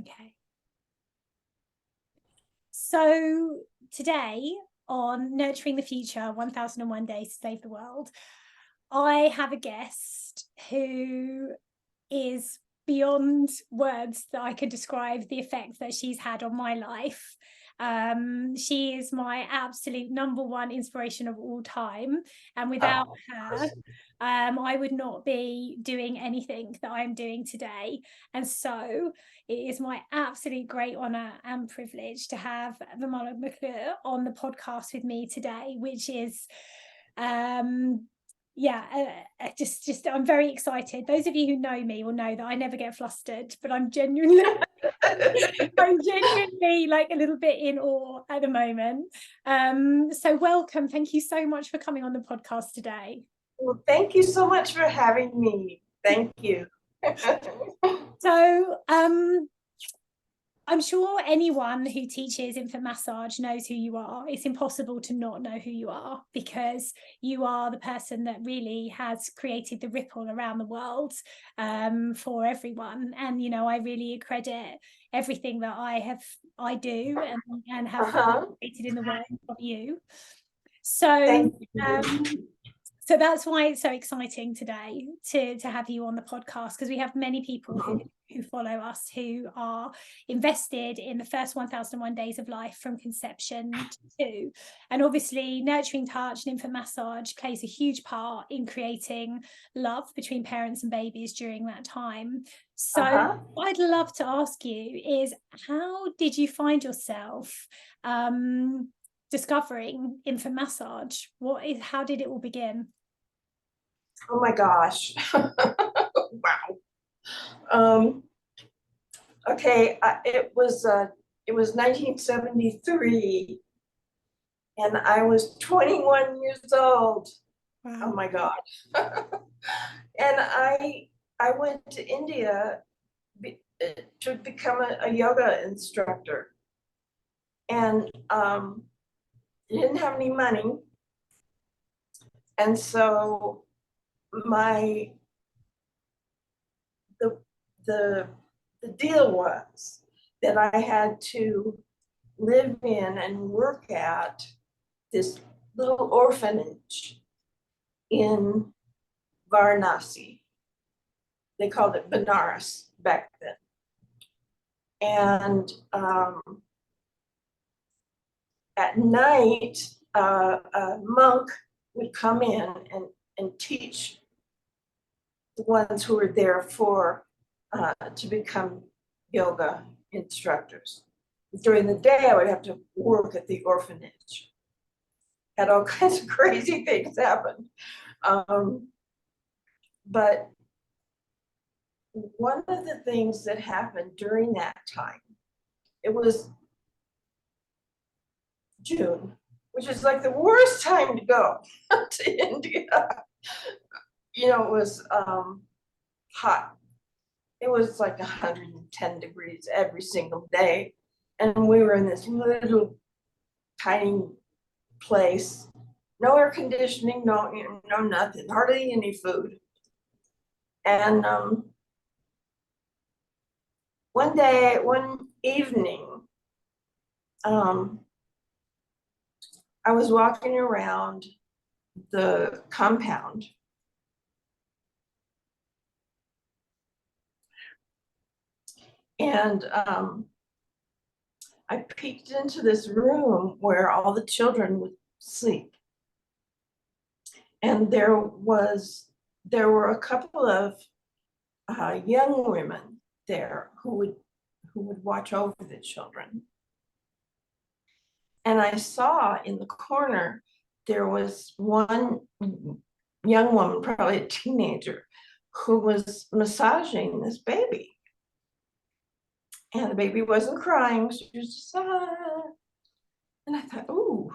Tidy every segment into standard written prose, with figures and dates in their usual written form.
Okay. So today on Nurturing the Future, 1001 Days to Save the World, I have a guest who is beyond words that I could describe the effect that she's had on my life. She is my absolute number one inspiration of all time. And without her, I would not be doing anything that I'm doing today. And so it is my absolute great honor and privilege to have Vimala McClure on the podcast with me today, which is just I'm very excited. Those of you who know me will know that I never get flustered, but I'm genuinely like a little bit in awe at the moment. So welcome. Thank you so much for coming on the podcast today. Well, thank you so much for having me. Thank you. So I'm sure anyone who teaches infant massage knows who you are. It's impossible to not know who you are, because you are the person that really has created the ripple around the world for everyone. And, you know, I really credit everything that I do and have created in the world of you. So, so that's why it's so exciting today to have you on the podcast, because we have many people who follow us who are invested in the first 1001 days of life from conception to 2. And obviously nurturing touch and infant massage plays a huge part in creating love between parents and babies during that time. So what I'd love to ask you is, how did you find yourself discovering infant massage? How did it all begin? Oh my gosh. Wow. Okay, it was 1973 and I was 21 years old. Wow. Oh my God. And I went to India to become a yoga instructor, and didn't have any money, and so the deal was that I had to live in and work at this little orphanage in Varanasi. They called it Benares back then. And at night, a monk would come in and teach the ones who were there to become yoga instructors. During the day, I would have to work at the orphanage. Had all kinds of crazy things happen. But one of the things that happened during that time, it was June, which is like the worst time to go to India. You know, it was hot. It was like 110 degrees every single day. And we were in this little tiny place, no air conditioning, no nothing, hardly any food. And one evening, I was walking around the compound, and I peeked into this room where all the children would sleep. And there were a couple of young women there who would watch over the children. And I saw in the corner, there was one young woman, probably a teenager, who was massaging this baby. And the baby wasn't crying, she was just, and I thought, ooh,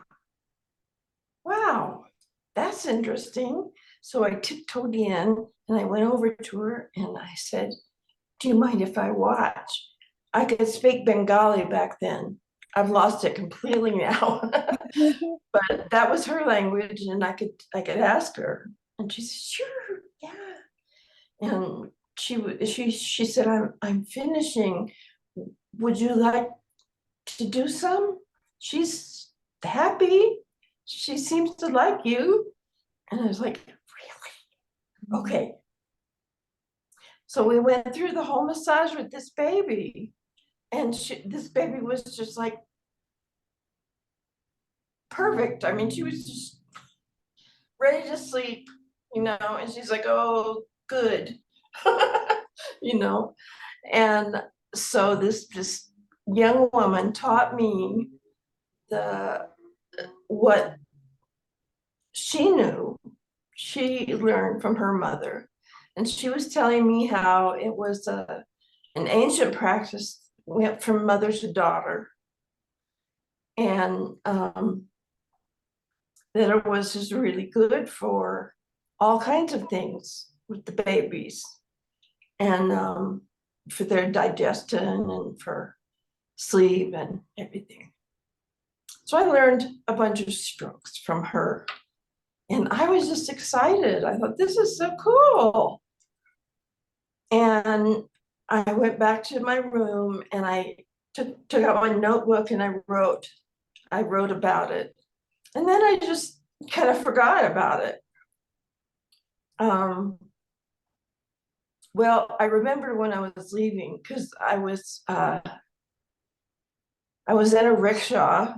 wow, that's interesting. So I tiptoed in and I went over to her and I said, do you mind if I watch? I could speak Bengali back then. I've lost it completely now. But that was her language, and I could ask her. And she said, sure, yeah. And she said, I'm finishing would you like to do some? She's happy. She seems to like you. And I was like, really? Okay. So we went through the whole massage with this baby. And this baby was just like perfect. I mean, she was just ready to sleep, and she's like, oh, good. you know. And so this young woman taught me the what she knew. She learned from her mother, and she was telling me how it was an ancient practice, went from mother to daughter, and that it was just really good for all kinds of things with the babies, and for their digestion and for sleep and everything. So I learned a bunch of strokes from her, and I was just excited. I thought, this is so cool. And I went back to my room and I took out my notebook and I wrote about it. And then I just kind of forgot about it. Well, I remember when I was leaving, because I was in a rickshaw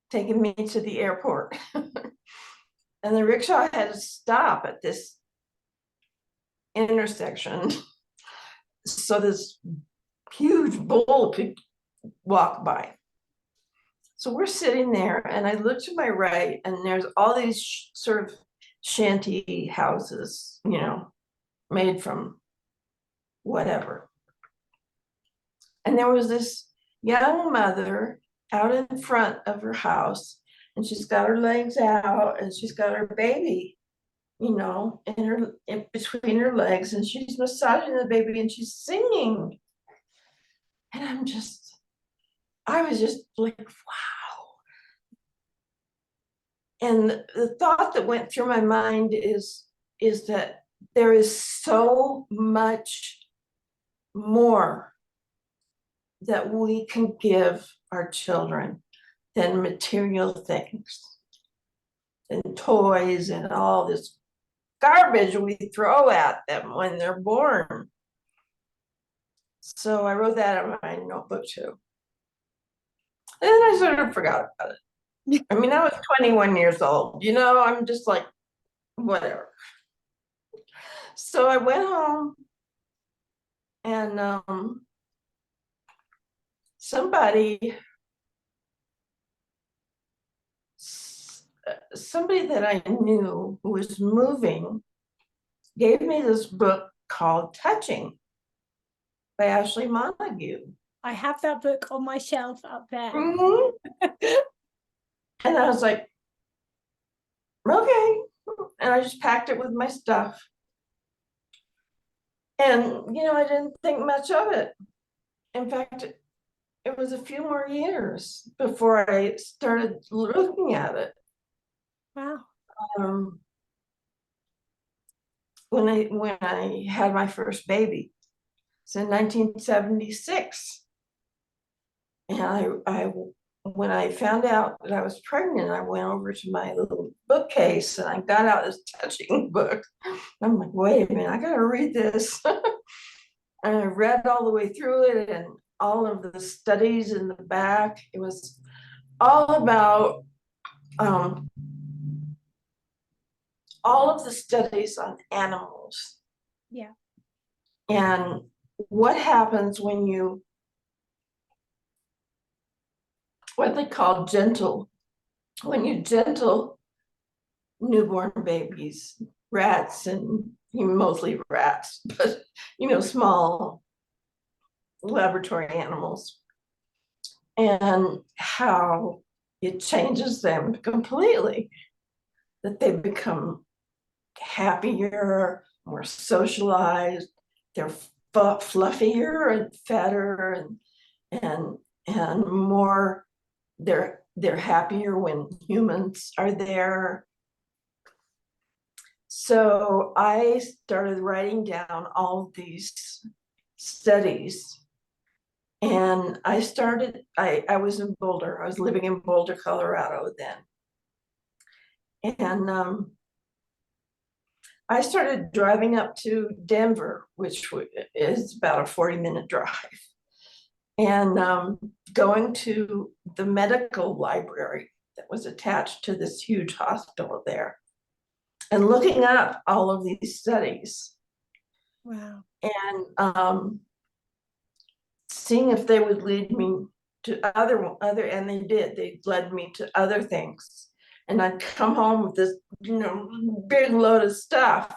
taking me to the airport. And the rickshaw had to stop at this intersection so this huge bull could walk by. So we're sitting there, and I look to my right, and there's all these sort of shanty houses, made from whatever. And there was this young mother out in front of her house, and she's got her legs out, and she's got her baby, in between her legs, and she's massaging the baby, and she's singing. And I was just like, wow. And the thought that went through my mind is that there is so much more that we can give our children than material things and toys and all this garbage we throw at them when they're born. So I wrote that in my notebook too. And then I sort of forgot about it. I mean, I was 21 years old, I'm just like, whatever. So I went home, and somebody that I knew who was moving gave me this book called Touching by Ashley Montague. I have that book on my shelf up there. Mm-hmm. And I was like, okay. And I just packed it with my stuff. And, I didn't think much of it. In fact, it was a few more years before I started looking at it. Wow. When I had my first baby, it's in 1976. And I when I found out that I was pregnant, I went over to my little bookcase and I got out this Touching book. I'm like, wait a minute, I gotta read this. And I read all the way through it and all of the studies in the back. It was all about all of the studies on animals. Yeah. And what happens when what they call when you gentle newborn babies, rats, and mostly rats, but small laboratory animals, and how it changes them completely, that they become happier, more socialized, they're fluffier and fatter and more, they're happier when humans are there. So I started writing down all of these studies, And I was in Boulder. I was living in Boulder, Colorado then. And I started driving up to Denver, which is about a 40-minute drive, and going to the medical library that was attached to this huge hospital there, and looking up all of these studies. Wow. And seeing if they would lead me to other, and they did. They led me to other things. And I'd come home with this, big load of stuff.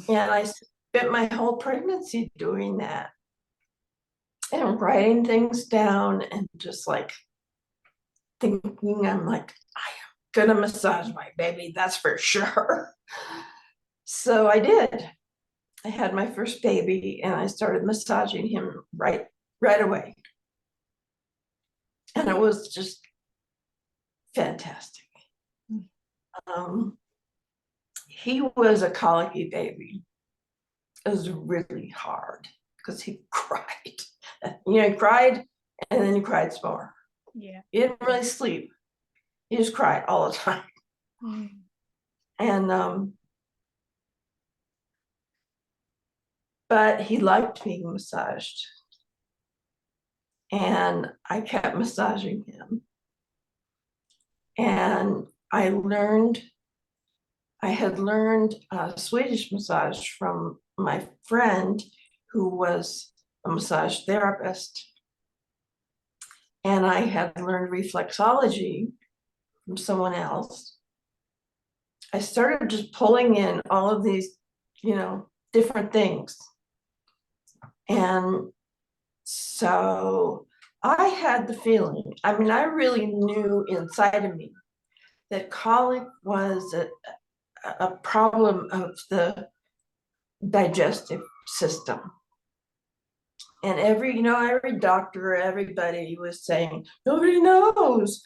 And I spent my whole pregnancy doing that and writing things down and just like thinking, I'm like, I am gonna massage my baby, that's for sure. So I did. I had my first baby and I started massaging him right away. And it was just fantastic. He was a colicky baby. It was really hard because he cried. He cried and then he cried some more. Yeah. He didn't really sleep. He just cried all the time. And but he liked being massaged. And I kept massaging him. And I had learned Swedish massage from my friend who was a massage therapist. And I had learned reflexology from someone else. I started just pulling in all of these, different things. And so I had the feeling, I really knew inside of me that colic was a problem of the digestive system. And every doctor, everybody was saying, nobody knows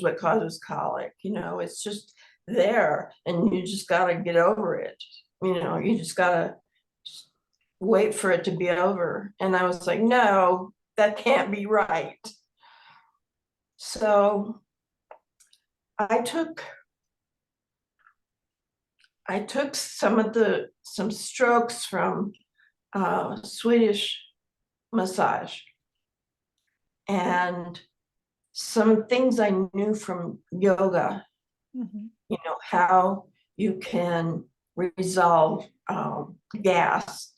what causes colic. It's just there and you just got to get over it. You just got to wait for it to be over. And I was like, no, that can't be right. So I took some strokes from Swedish massage and some things I knew from yoga, how you can resolve gas.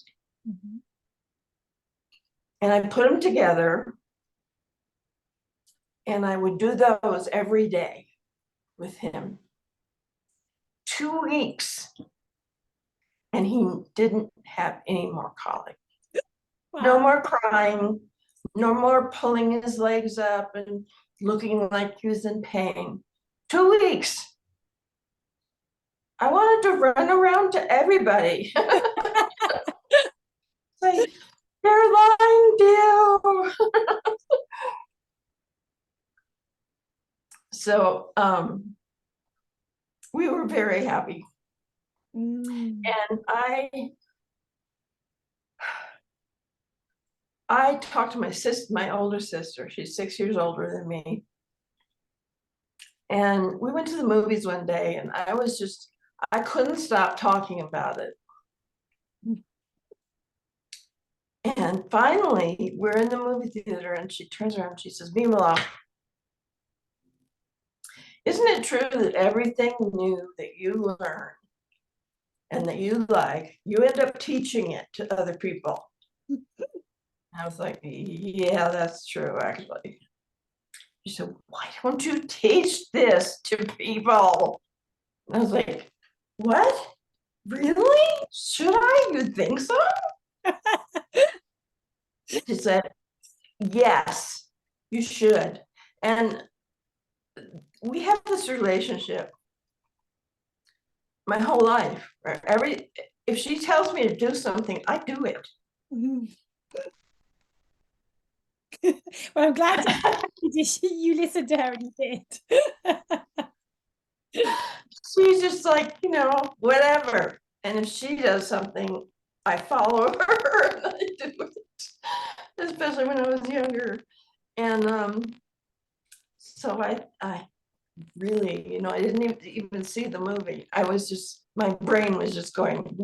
And I put them together and I would do those every day with him. 2 weeks and he didn't have any more colic. Wow. No more crying, no more pulling his legs up and looking like he was in pain. 2 weeks. I wanted to run around to everybody. Say, you're lying, Bill. So we were very happy. And I talked to my older sister. She's 6 years older than me. And we went to the movies one day and I couldn't stop talking about it. And finally, we're in the movie theater and she turns around and she says, Vimala, isn't it true that everything new that you learn and that you like, you end up teaching it to other people? I was like, yeah, that's true, actually. She said, why don't you teach this to people? And I was like, what? Really? Should I? You think so? She said, yes, you should. And we have this relationship my whole life. If she tells me to do something, I do it. Well, I'm glad you listened to her and you did. She's just like, whatever. And if she does something, I follow her and I do it. especially when I was younger. And so I really, I didn't even see the movie. I was just, my brain was just going.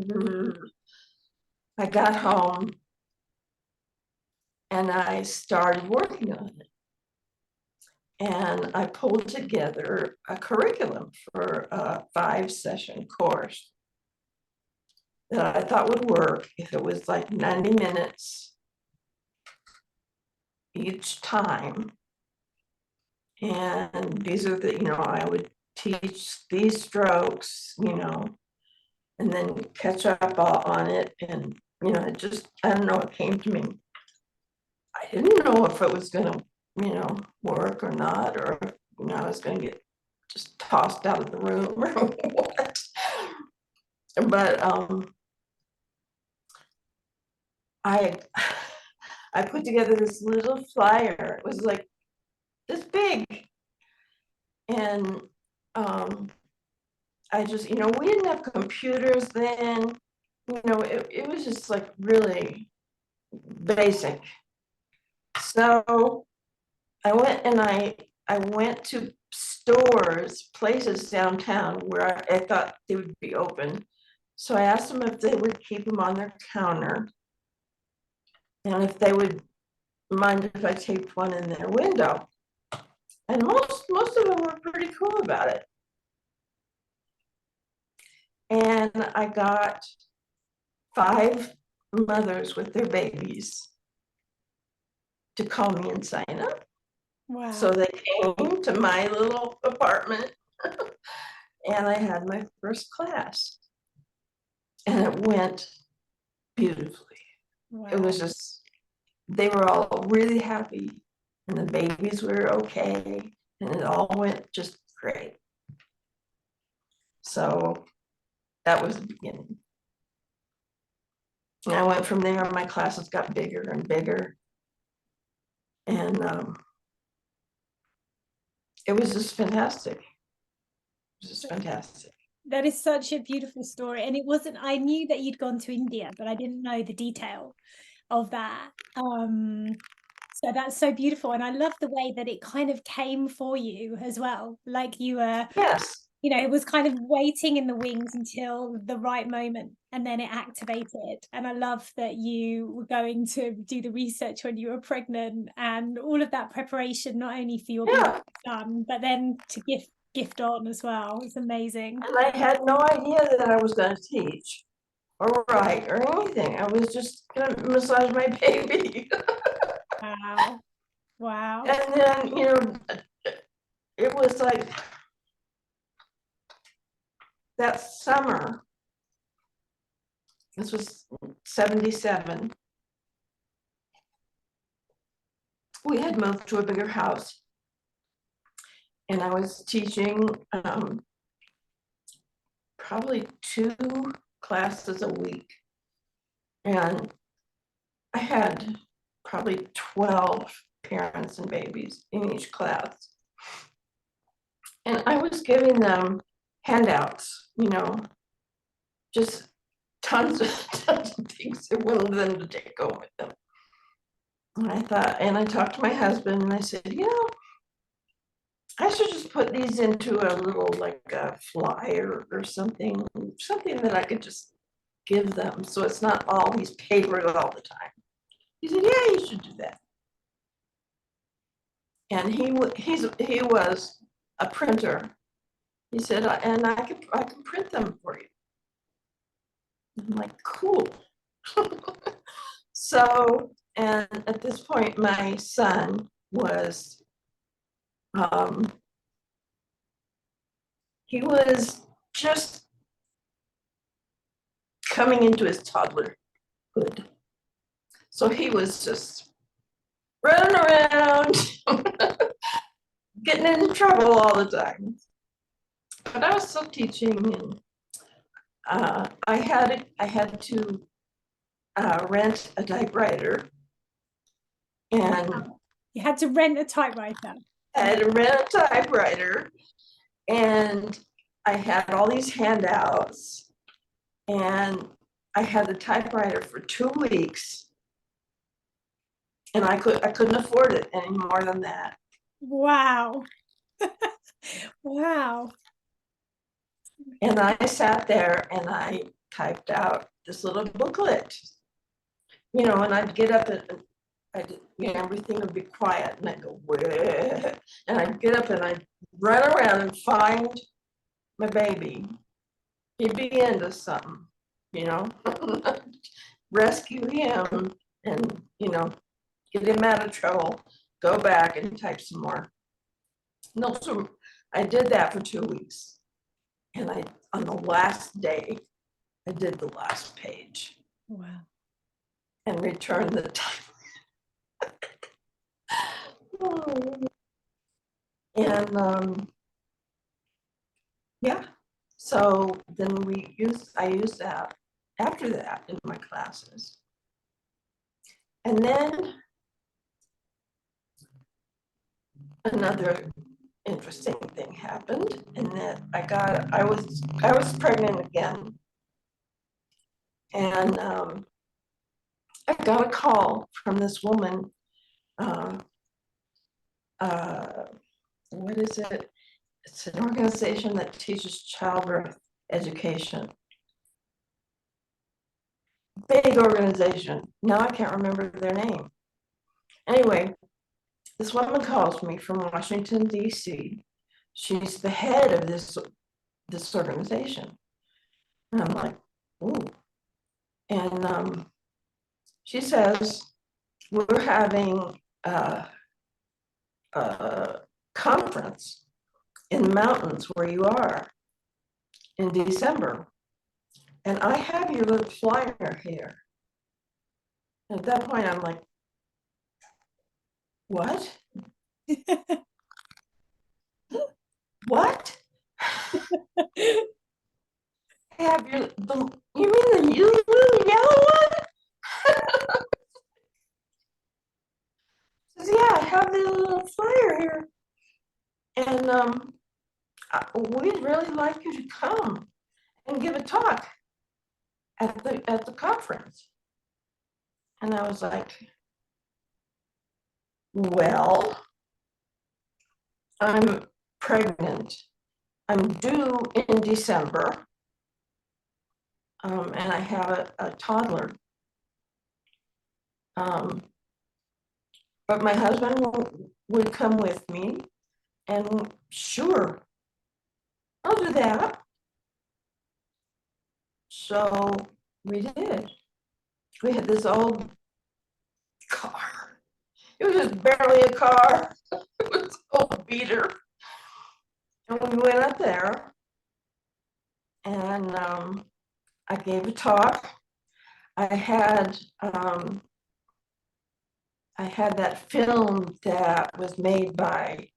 I got home and I started working on it. And I pulled together a curriculum for a 5-session course that I thought would work if it was like 90 minutes each time. And these are the, I would teach these strokes, and then catch up on it. And, it just, I don't know, it came to me. I didn't know if it was going to, work or not, or, I was going to get just tossed out of the room or what. But I put together this little flyer. It was like this big. And I just, we didn't have computers then. It was just like really basic. So I went and I went to stores, places downtown where I thought they would be open. So I asked them if they would keep them on their counter and if they would mind if I taped one in their window. And most of them were pretty cool about it. And I got 5 mothers with their babies to call me and sign up. Wow. So they came to my little apartment and I had my first class. And it went beautifully. Wow. It was just, they were all really happy and the babies were okay and it all went just great. So that was the beginning. And I went from there, my classes got bigger and bigger. And it was just fantastic. It was just fantastic. That is such a beautiful story. And it wasn't, I knew that you'd gone to India, but I didn't know the detail of that. So that's so beautiful. And I love the way that it kind of came for you as well. Like you were, Yes. It was kind of waiting in the wings until the right moment and then it activated. And I love that you were going to do the research when you were pregnant and all of that preparation, not only for your beautiful son, but then to gift on as well. It's amazing. And I had no idea that I was going to teach or write or anything. I was just going to massage my baby. Wow. Wow. And then, it was like that summer, this was 77, we had moved to a bigger house and I was teaching probably 2 classes a week. And I had probably 12 parents and babies in each class. And I was giving them handouts, just tons of things I wanted them to take home with them. And I thought, and I talked to my husband and I said, I should just put these into a little like a flyer or something that I could just give them so it's not all these papers all the time. He said, yeah, you should do that. And he was a printer. He said, and I can print them for you. I'm like, cool. So, and at this point, my son was, he was just coming into his toddlerhood. So he was just running around, getting in trouble all the time. But I was still teaching, and I had to rent a typewriter, and you had to rent a typewriter. I had to rent a typewriter, and I had all these handouts, and I had the typewriter for 2 weeks, And I couldn't afford it any more than that. Wow. Wow. And I sat there and I typed out this little booklet, and I'd get up and everything would be quiet, and I'd go, where? And I'd get up and I'd run around and find my baby. He'd be into something, rescue him and, get him out of trouble, go back and type some more. No, so I did that for 2 weeks. And on the last day, I did the last page. Wow. And returned the time. And yeah, so then I used that after that in my classes. And then another interesting thing happened, in that I was pregnant again. And I got a call from this woman. What is it? It's an organization that teaches childbirth education. Big organization. Now I can't remember their name. Anyway, this woman calls me from Washington, D.C. She's the head of this organization. And I'm like, ooh. And she says, we're having a conference in the mountains where you are in December. And I have your little flyer here. At that point, I'm like, what? What? Have you mean the little yellow one? Says, yeah, I have the little flyer here. And we'd really like you to come and give a talk at the conference. And I was like, well, I'm pregnant. I'm due in December. And I have a toddler. But my husband would come with me, and sure, I'll do that. So we did. We had this old car. It was just barely a car. It was an old beater. And we went up there, and I gave a talk. I had that film that was made by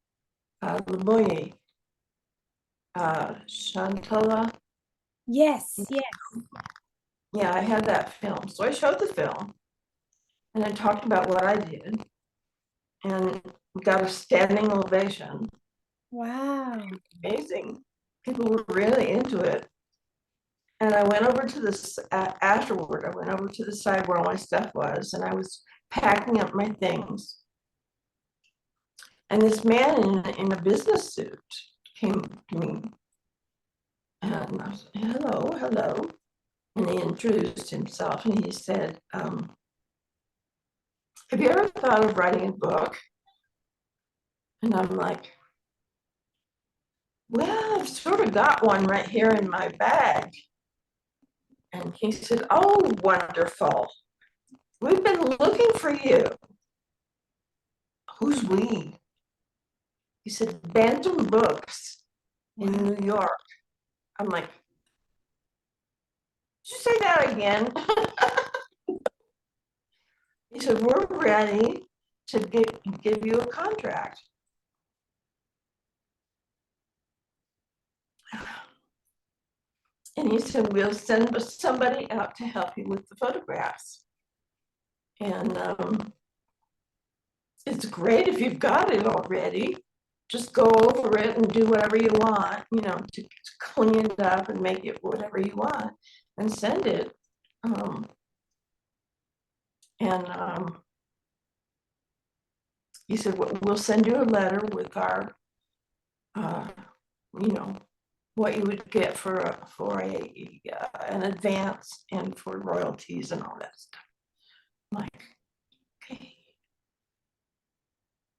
Lemoye, Shantala. Yes, yes. Yeah, I had that film. So I showed the film, and I talked about what I did, and got a standing ovation. Wow. Amazing. People were really into it. And I went over to this afterward. I went over to the side where all my stuff was, and I was packing up my things. And this man in a business suit came to me, and I said, hello, hello. And he introduced himself, and he said, have you ever thought of writing a book? And I'm like, well, I've sort of got one right here in my bag. And he said, oh, wonderful. We've been looking for you. Who's we? He said, Bantam Books in New York. I'm like, did you say that again? He said, we're ready to give you a contract. And he said, we'll send somebody out to help you with the photographs. And it's great if you've got it already. Just go over it and do whatever you want, to clean it up and make it whatever you want and send it. And he said, we'll send you a letter with our, you know, what you would get for an advance and for royalties and all that stuff. I'm like, okay.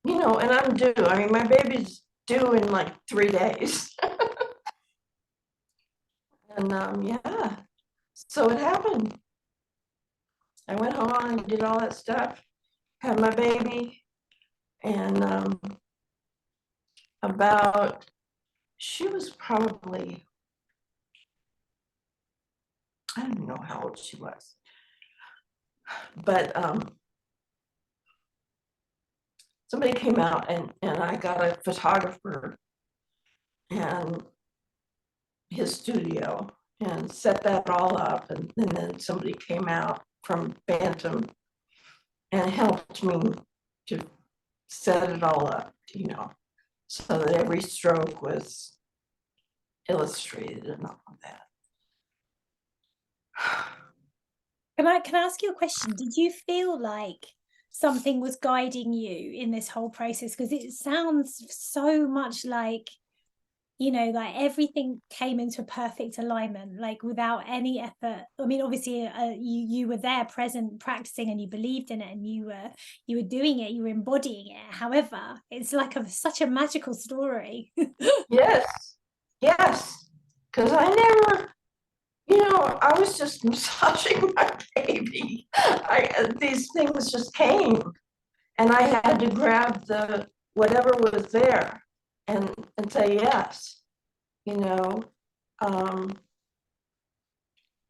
You know, and I'm due. I mean, my baby's due in like 3 days. And yeah, so it happened. I went home and did all that stuff, had my baby, and she was probably, I don't know how old she was, but somebody came out and I got a photographer and his studio and set that all up, and then somebody came out from Bantam and helped me to set it all up, you know, so that every stroke was illustrated and all of that. Can I ask you a question? Did you feel like something was guiding you in this whole process? Because it sounds so much like, you know, like everything came into a perfect alignment, like without any effort. I mean, obviously, you were there, present, practicing, and you believed in it, and you were doing it, you were embodying it. However, it's like such a magical story. Yes, yes, because I never, you know, I was just massaging my baby. These things just came, and I had to grab the whatever was there and say yes. You know,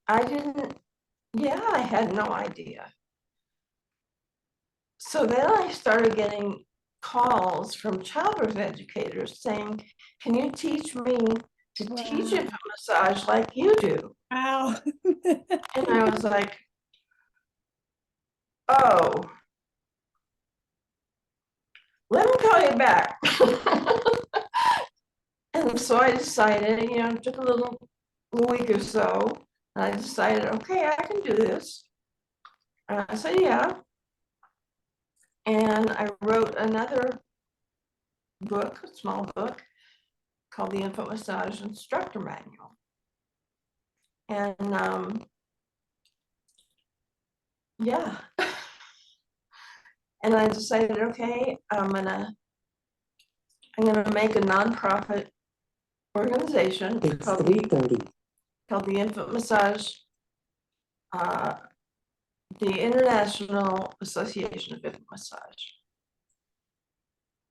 I didn't. Yeah, I had no idea. So then I started getting calls from childbirth educators saying, "Can you teach me to teach infant massage like you do?" Wow. And I was like, oh, let me call you back. And so I decided, you know, it took a week or so, and I decided, okay, I can do this. And I said, yeah. And I wrote another book, a small book, called the Infant Massage Instructor Manual. And yeah. And I decided, okay, I'm gonna make a nonprofit organization called the Infant Massage, the International Association of Infant Massage.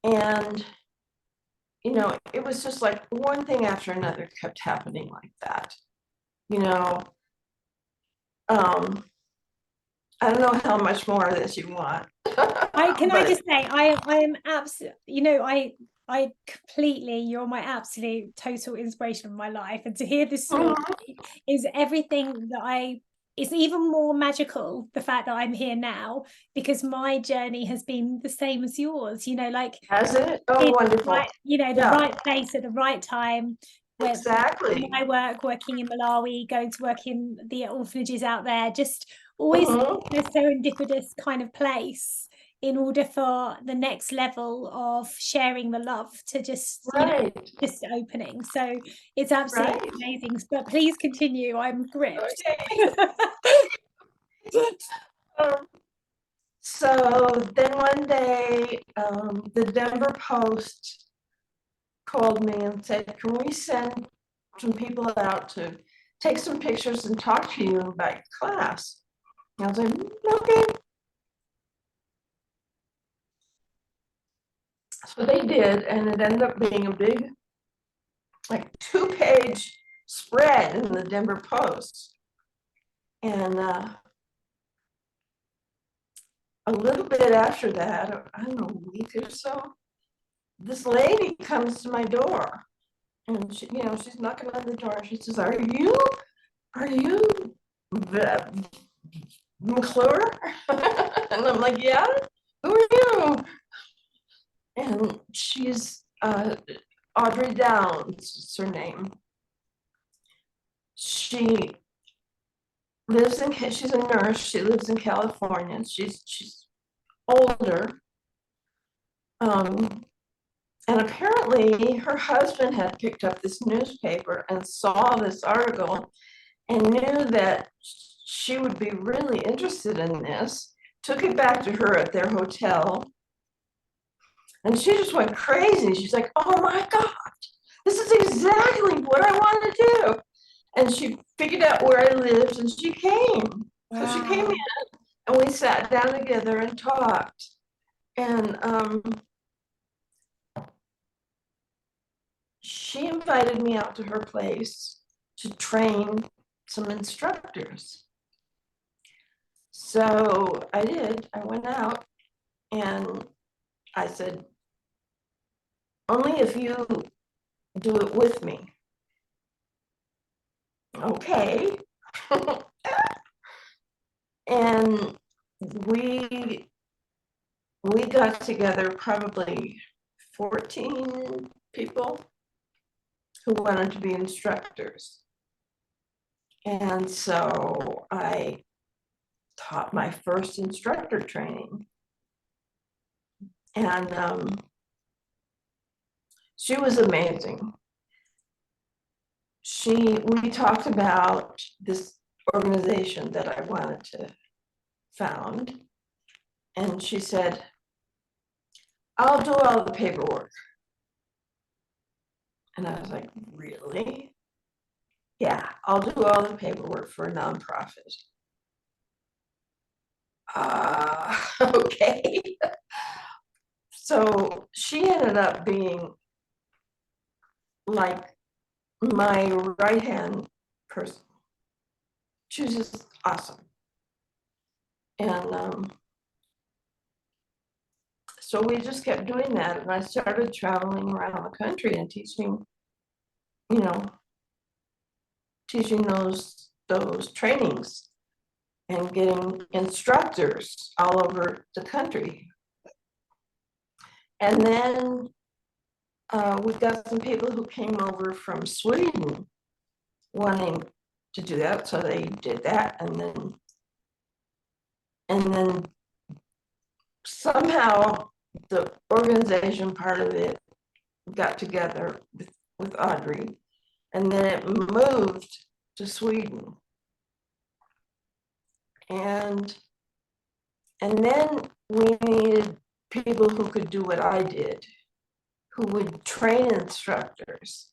And, you know, it was just like one thing after another kept happening like that. You know, I don't know how much more of this you want. I just say I am absolutely, you know, I completely, you're my absolute total inspiration of my life, and to hear this story is everything that it's even more magical, the fact that I'm here now, because my journey has been the same as yours, you know, like, has it? Oh, wonderful. Right, you know, the right place at the right time. Exactly. My work, working in Malawi, going to work in the orphanages out there, just always in a serendipitous kind of place in order for the next level of sharing the love to just, you know, just opening. So it's absolutely amazing. But please continue. I'm gripped. So then one day, the Denver Post called me and said, "Can we send some people out to take some pictures and talk to you about your class?" And I was like, okay. So they did, and it ended up being a big, like 2-page spread in the Denver Post. And a little bit after that, I don't know, a week or so, this lady comes to my door, and she, you know, she's knocking on the door. She says, "Are you McClure?" And I'm like, "Yeah. Who are you?" And she's Audrey Downs is her name. She lives in, she's a nurse. She lives in California. She's older, And apparently her husband had picked up this newspaper and saw this article and knew that she would be really interested in this, took it back to her at their hotel. And she just went crazy. She's like, oh my God, this is exactly what I want to do. And she figured out where I lived and she came. So she came Wow. in and we sat down together and talked. And she invited me out to her place to train some instructors. So I did. I went out and I said, only if you do it with me. Okay. And we got together, probably 14 people who wanted to be instructors. And so I taught my first instructor training. And she was amazing. We talked about this organization that I wanted to found. And she said, I'll do all the paperwork. And I was like, really? Yeah, I'll do all the paperwork for a nonprofit. Okay. So she ended up being like my right-hand person. She was just awesome. And so we just kept doing that. And I started traveling around the country and teaching, you know, teaching those trainings and getting instructors all over the country. And then we got some people who came over from Sweden wanting to do that, so they did that, and then somehow the organization part of it got together with Audrey, and then it moved to Sweden. And then we needed people who could do what I did, who would train instructors.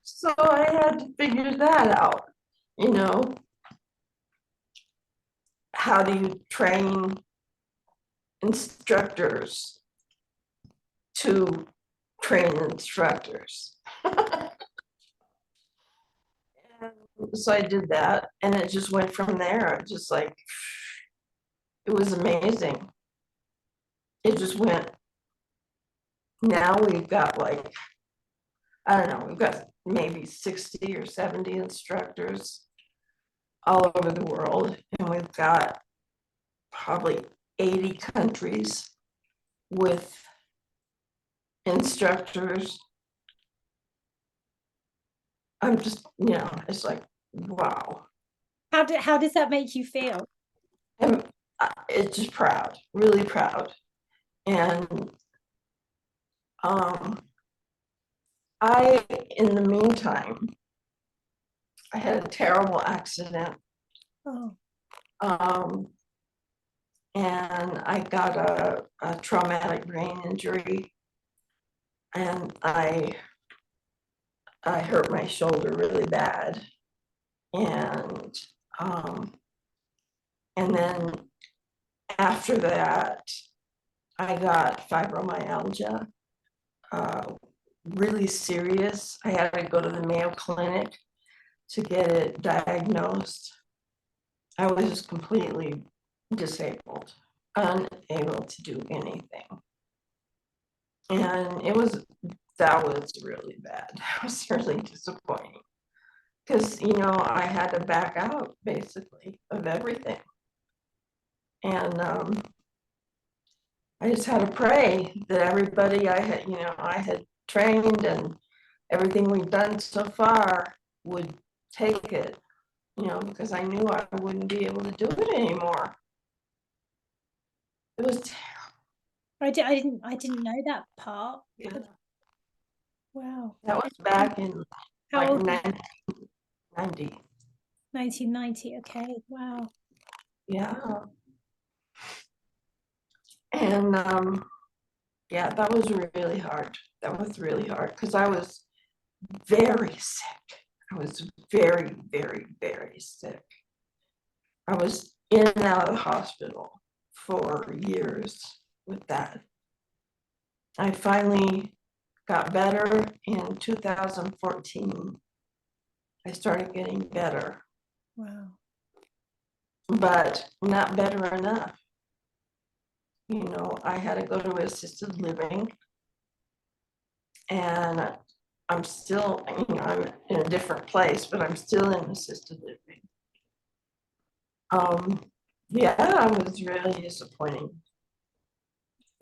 So I had to figure that out, you know. How do you train instructors to train instructors? So I did that, and it just went from there. Just like, it was amazing. It just went. Now we've got like, I don't know, we've got maybe 60 or 70 instructors all over the world, and we've got probably 80 countries with instructors. I'm just, it's like, wow. How does that make you feel? And it's just proud, really proud. And in the meantime, I had a terrible accident. Oh. And I got a traumatic brain injury, and I hurt my shoulder really bad. And then after that, I got fibromyalgia, really serious. I had to go to the Mayo Clinic to get it diagnosed. I was just completely disabled, unable to do anything. And that was really bad. That was really disappointing. Because, I had to back out basically of everything. And I just had to pray that everybody I had trained and everything we've done so far would take it, because I knew I wouldn't be able to do it anymore. It was terrible. I didn't know that part. Yeah. Wow. That was back in How like old? 1990. 1990. Okay. Wow. Yeah. And yeah, that was really hard. That was really hard because I was very sick. I was very, very, very sick. I was in and out of the hospital for years with that. I finally got better in 2014. I started getting better, Wow. but not better enough. You know, I had to go to assisted living, and I'm still, you know, I'm in a different place, but I'm still in assisted living. Yeah, I was really disappointing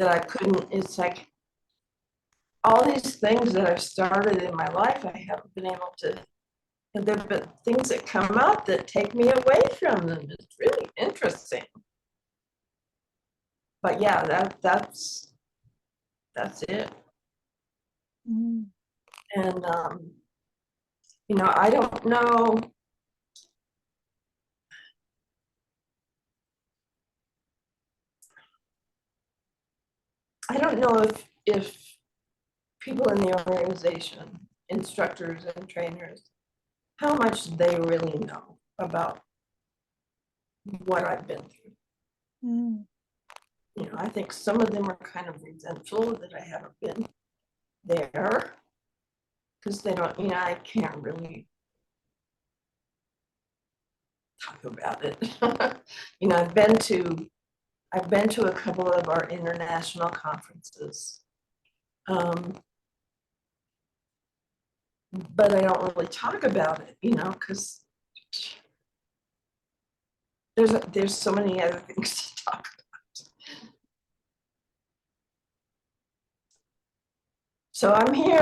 that I couldn't, it's like all these things that I've started in my life, I haven't been able to, and there have been things that come up that take me away from them. It's really interesting. But yeah, that's it. Mm. And you know, I don't know. I don't know if people in the organization, instructors and trainers, how much they really know about what I've been through. Mm. You know, I think some of them are kind of resentful that I haven't been there because they don't, you know, I can't really talk about it. You know, I've been to a couple of our international conferences. But I don't really talk about it, you know, because there's so many other things to talk about. So I'm here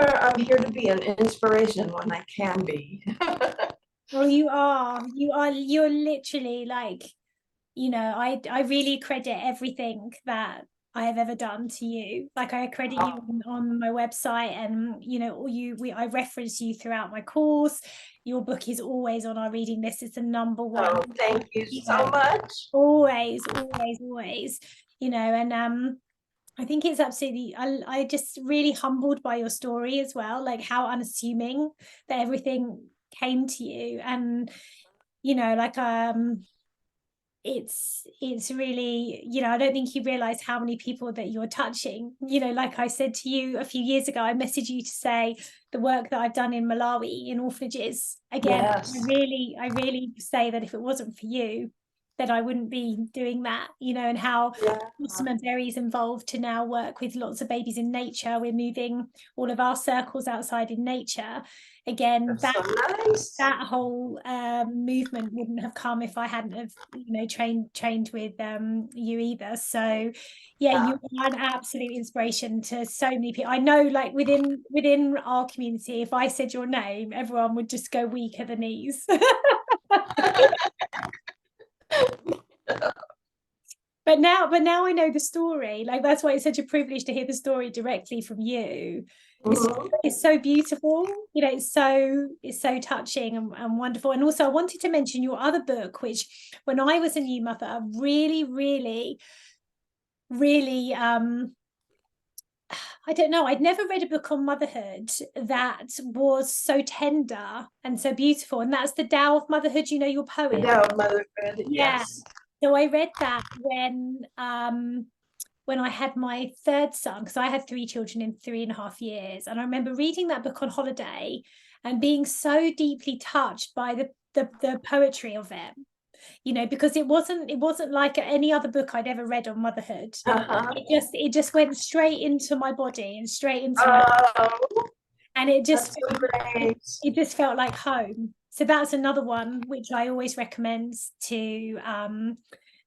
to be an inspiration when I can be. Well, you're literally like, you know, I really credit everything that I have ever done to you. Like I credit you on my website, and you know, I reference you throughout my course. Your book is always on our reading list. It's the number one. So thank you You so know, much. always, always, always. You know, and I think it's absolutely, I just really humbled by your story as well, like how unassuming that everything came to you. And, you know, like it's really, you know, I don't think you realize how many people that you're touching. You know, like I said to you a few years ago, I messaged you to say the work that I've done in Malawi in orphanages. Again, Yes. I really say that if it wasn't for you, that I wouldn't be doing that, you know, and how Yeah. Customer Berry is involved to now work with lots of babies in nature. We're moving all of our circles outside in nature. Again, That's so nice. that whole movement wouldn't have come if I hadn't have, you know, trained with you either. So yeah, you are an absolute inspiration to so many people. I know, like within our community, if I said your name, everyone would just go weak at the knees. But now I know the story. Like that's why it's such a privilege to hear the story directly from you. It's so beautiful, you know, it's so touching and wonderful. And also I wanted to mention your other book, which when I was a new mother, really, really, really I don't know, I'd never read a book on motherhood that was so tender and so beautiful. And that's The Tao of Motherhood, you know, your poem. Motherhood, Yeah. yes. So I read that when I had my third son, because I had three children in 3.5 years. And I remember reading that book on holiday and being so deeply touched by the poetry of it, you know, because it wasn't like any other book I'd ever read on motherhood. It just went straight into my body and straight into my, and it just felt like home. So that's another one which I always recommend to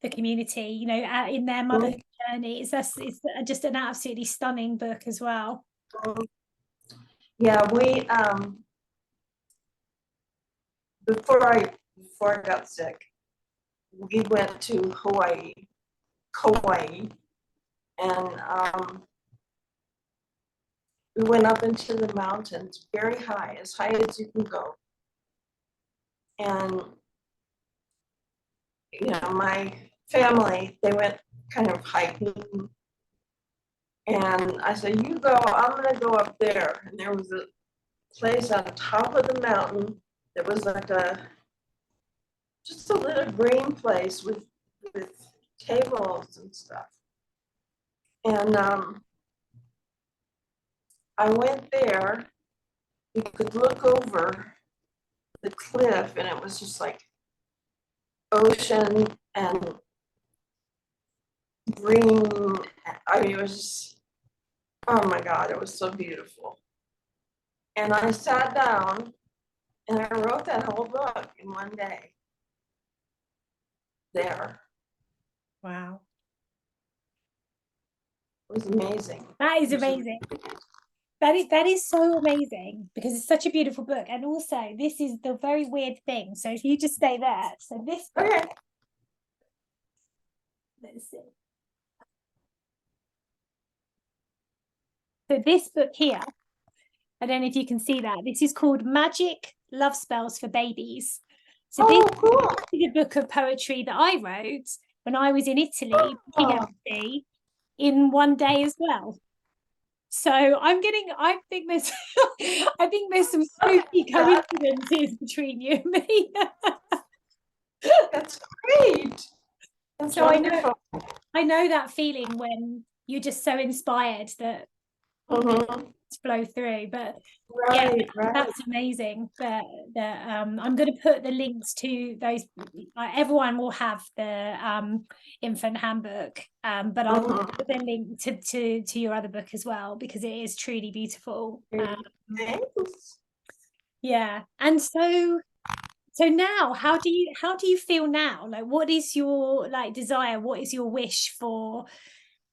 the community, you know, in their motherhood journey. It's just an absolutely stunning book as well. Yeah, we before I got sick, we went to Hawaii, Kauai, And we went up into the mountains, very high, as high as you can go. And, you know, my family, they went kind of hiking. And I said, you go, I'm gonna go up there. And there was a place on top of the mountain that was like just a little green place with tables and stuff. And I went there. You could look over the cliff, and it was just like ocean and green. I mean, it was just, oh my God, it was so beautiful. And I sat down and I wrote that whole book in one day there. Wow. It was amazing. That is amazing. That is so amazing, because it's such a beautiful book. And also, this is the very weird thing. So if you just stay there. So this book, Okay. let's see. So this book here, I don't know if you can see that. This is called Magic Love Spells for Babies. So this cool. is a book of poetry that I wrote when I was in Italy, looking at the sea, in one day as well. So I think there's some spooky coincidences between you and me. That's great. That's So wonderful. I know that feeling when you're just so inspired that flow through. But right. that's amazing. That I'm going to put the links to those. Everyone will have the infant handbook, but I'll put the link to your other book as well, because it is truly beautiful. Thanks. Yeah. And so now, how do you feel now? Like, what is your desire? What is your wish for,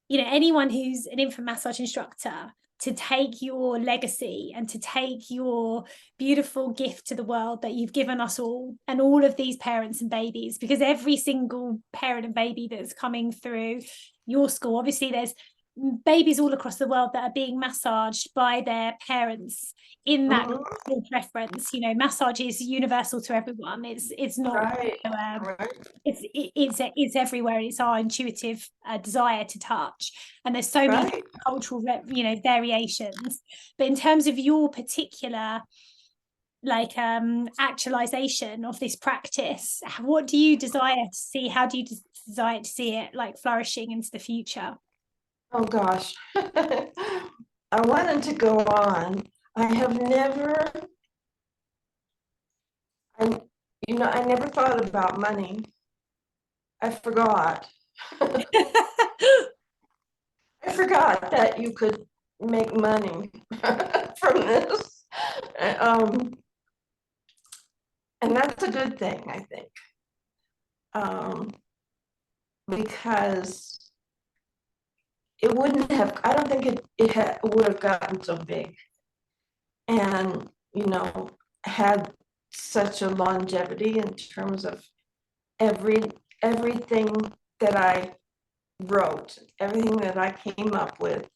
anyone who's an infant massage instructor, to take your legacy and to take your beautiful gift to the world that you've given us all, and all of these parents and babies? Because every single parent and baby that's coming through your school, obviously there's babies all across the world that are being massaged by their parents in that preference. Massage is universal to everyone. It's not right. it's everywhere. It's our intuitive desire to touch, and there's so many cultural variations. But in terms of your particular actualization of this practice, what do you desire to see? How do you desire to see it flourishing into the future? Oh gosh. I wanted to go on. I have never, I never thought about money. I forgot. I forgot that you could make money from this. And that's a good thing, I think. Because it wouldn't have, I don't think it would have gotten so big and, had such a longevity in terms of everything that I wrote, everything that I came up with,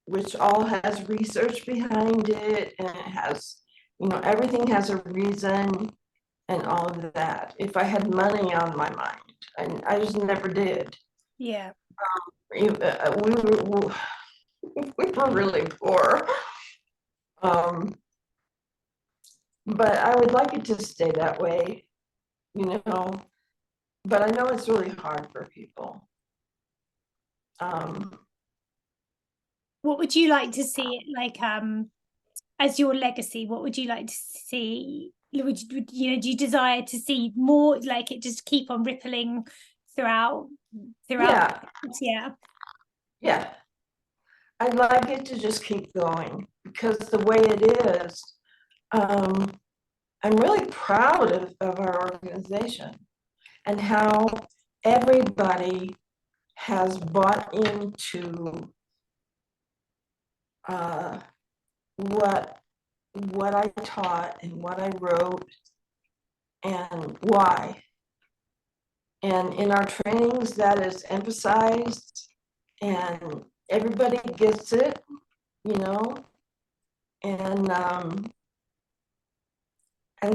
which all has research behind it, and it has, everything has a reason and all of that. If I had money on my mind, and I just never did. Yeah. We were really poor. But I would like it to stay that way, but I know it's really hard for people. What would you like to see as your legacy? What would you like to see? Do you desire to see more, it just keep on rippling throughout? Yeah. I'd like it to just keep going, because the way it is, I'm really proud of our organization and how everybody has bought into what I taught and what I wrote and why. And in our trainings, that is emphasized, and everybody gets it, you know, and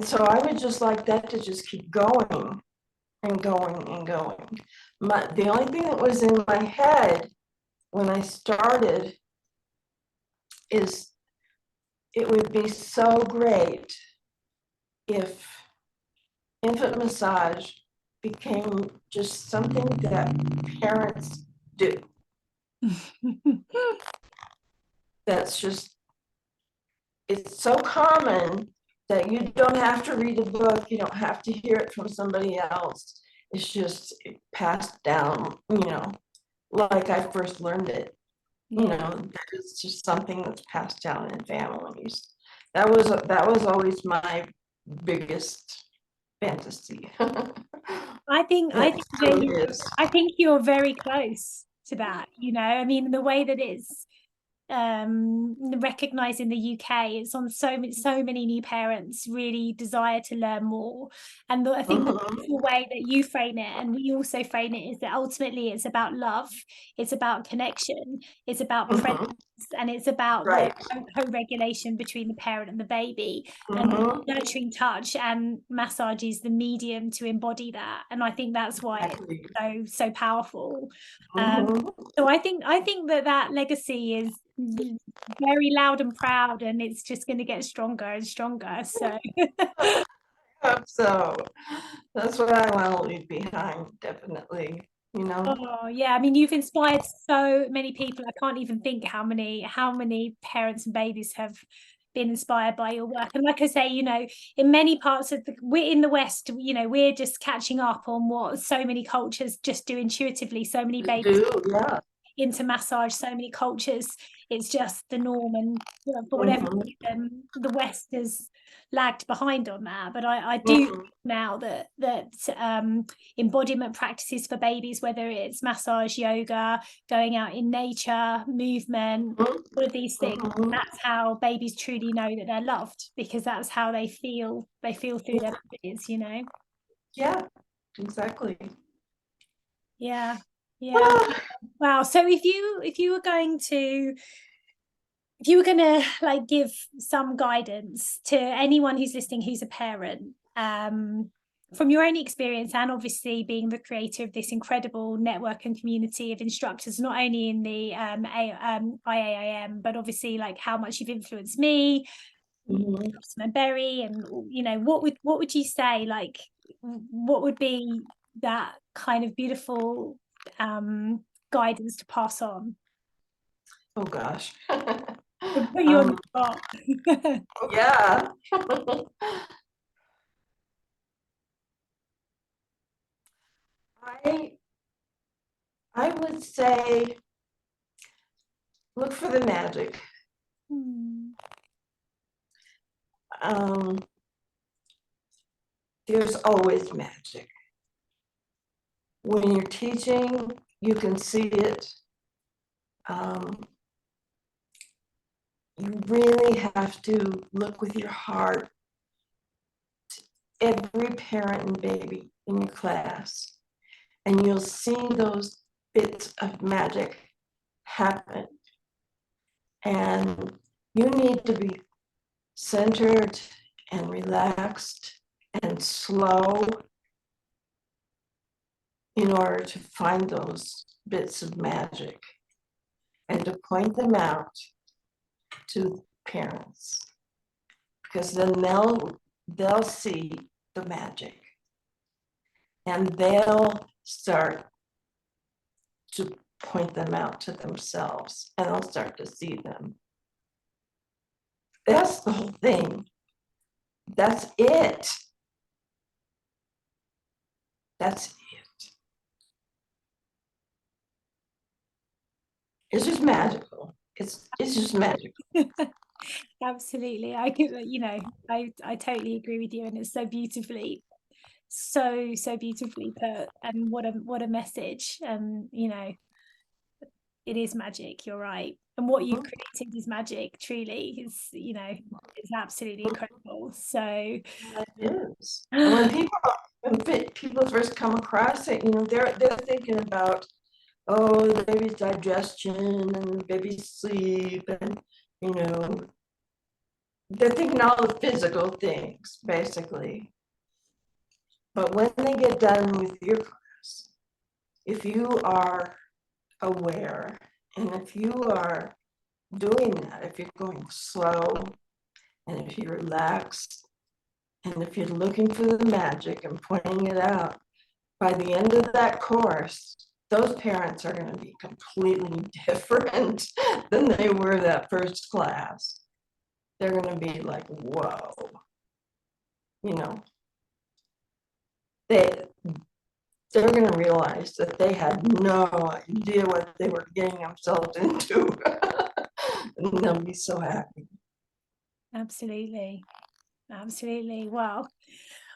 so I would just like that to just keep going and going and going. The only thing that was in my head when I started is it would be so great if infant massage became just something that parents do. That's just, it's so common that you don't have to read a book, you don't have to hear it from somebody else. It's just passed down, you know, like I first learned it. You Yeah. know, it's just something that's passed down in families. That was always my biggest fantasy. I think you're very close to that, you know. I mean, the way that it's recognized in the UK, it's on so many new parents really desire to learn more. And I think the way that you frame it and we also frame it is that ultimately it's about love, it's about connection, it's about presence, and it's about the co-regulation between the parent and the baby, and nurturing touch and massage is the medium to embody that. And I think that's why it's so powerful. So I think that legacy is very loud and proud, and it's just going to get stronger and stronger. So I hope so. That's what I want to leave behind, definitely. You know. Oh yeah, I mean, you've inspired so many people. I can't even think how many parents and babies have been inspired by your work. And like I say, you know, in many parts of we're in the West, you know, we're just catching up on what so many cultures just do intuitively. So many babies into massage, so many cultures, it's just the norm, and you know, for whatever reason the West has lagged behind on that. But I do now that embodiment practices for babies, whether it's massage, yoga, going out in nature, movement, all of these things, that's how babies truly know that they're loved, because that's how they feel through their bodies, you know. Yeah, exactly. Yeah. Wow. So if you were going to like give some guidance to anyone who's listening who's a parent, from your own experience, and obviously being the creator of this incredible network and community of instructors, not only in the IAIM, but obviously like how much you've influenced me, Gayle Berry, and you know, what would you say, like what would be that kind of beautiful guidance to pass on? Oh gosh. Put you on the spot. Yeah. I would say look for the magic. There's always magic. When you're teaching, you can see it. You really have to look with your heart to every parent and baby in your class, and you'll see those bits of magic happen. And you need to be centered and relaxed and slow in order to find those bits of magic and to point them out to parents, because then they'll see the magic and they'll start to point them out to themselves, and they'll start to see them. That's the whole thing. That's it. That's it. It's just magical. It's just magical. Absolutely. I could, you know, I totally agree with you, and it's so beautifully put, and what a message. You know, it is magic, you're right, and what you've created is magic, truly. It's, you know, it's absolutely incredible. So it is. And when people first come across it, you know, they're thinking about oh, the baby's digestion and the baby's sleep, and you know, they're thinking all the physical things, basically. But when they get done with your class, if you are aware and if you are doing that, if you're going slow and if you're relaxed and if you're looking for the magic and pointing it out, by the end of that course, those parents are going to be completely different than they were that first class. They're going to be like, whoa, you know, they're going to realize that they had no idea what they were getting themselves into. And they'll be so happy. Absolutely. Absolutely. Wow.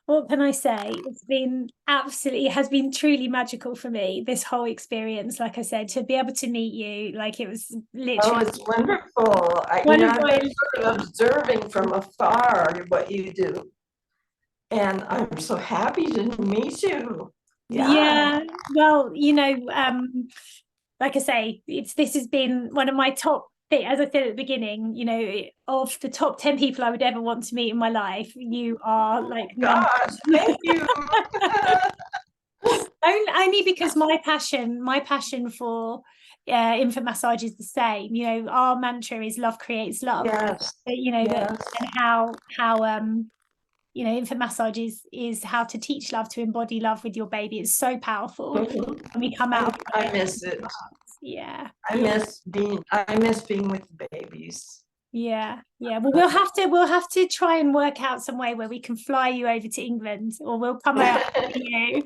What can I say? It's been absolutely, it has been truly magical for me, this whole experience. Like I said, to be able to meet you, like it was literally. Oh, it's wonderful. Wonderful. I've been sort of observing from afar what you do. And I'm so happy to meet you. Yeah. Well, like I say, this has been one of my top, as I said at the beginning, of the top 10 people I would ever want to meet in my life. You are like Gosh, thank you. only because my passion for infant massage is the same. Our mantra is love creates love. Yes. But, Yes. and how infant massage is how to teach love, to embody love with your baby. It's so powerful. Mhm. And we come out. I miss it. Yeah. I miss being with babies. Yeah. Well, we'll have to try and work out some way where we can fly you over to England, or we'll come out to you.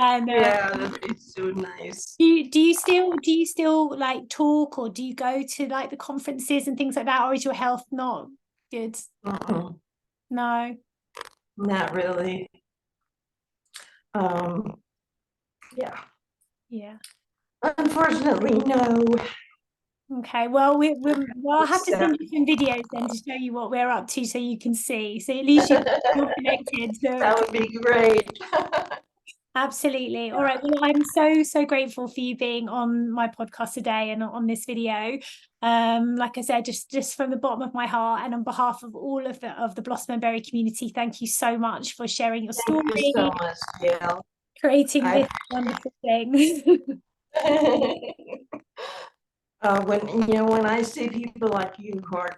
And Yeah, that'd be so nice. do you still like talk, or do you go to like the conferences and things like that, or is your health not good? No. Not really. Yeah. Yeah. Unfortunately, no. Okay, well, I'll have to send you some videos then to show you what we're up to, so you can see. So at least you're connected. That would be great. Absolutely. All right. Well, I'm so grateful for you being on my podcast today and on this video. Like I said, just from the bottom of my heart and on behalf of all of the Blossom and Berry community, thank you so much for sharing your story. Thank you so much, Gayle. Creating this wonderful thing. When I see people like you who are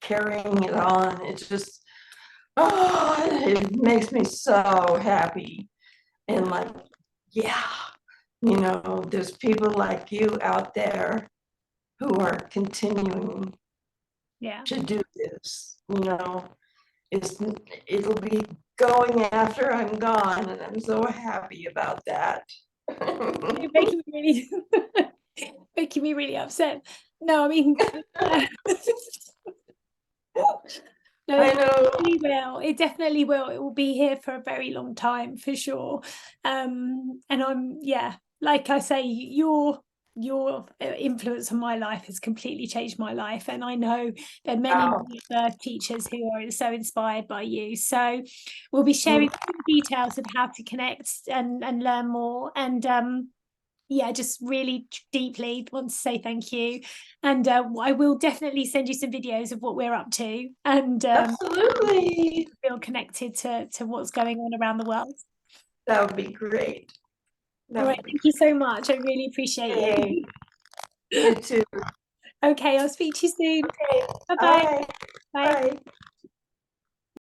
carrying it on, it's just, it makes me so happy. And like, yeah, there's people like you out there who are continuing to do this. It'll be going after I'm gone, and I'm so happy about that. You're making me really upset. No, I mean, no, I know. It definitely will. It will be here for a very long time, for sure. And like I say, your influence on my life has completely changed my life, and I know there are many other teachers who are so inspired by you. So we'll be sharing all the details of how to connect and learn more. And just really deeply want to say thank you. And I will definitely send you some videos of what we're up to, and absolutely feel connected to what's going on around the world. That would be great. All right, thank you so much. I really appreciate you. You too. Okay, I'll speak to you soon. Okay. Bye-bye.